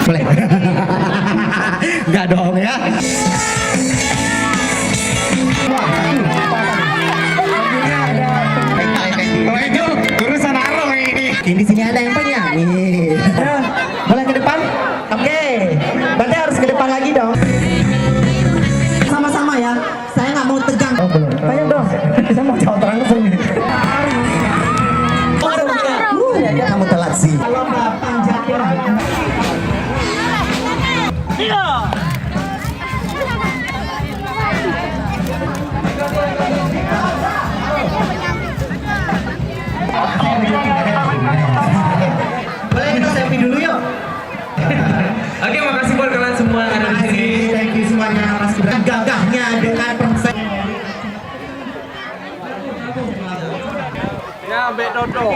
Boleh. Enggak dong ya. Kalau itu urusan arung ini. Di sini ada yang penyanyi. Boleh ke depan? Oke. Berarti harus ke depan lagi dong. Sama-sama ya. Saya nggak mau tegang. Oh belum. Ayo dong. Saya mau jawab langsung. Ya kamu telat sih. Kalau panjat ya. Boleh kita selfie dulu yuk. Oke, makasih buat kalian semua yang ada di sini. Thank you semuanya. Mas Gibran gagahnya dengan konsep. Ya, Mbak Dodo.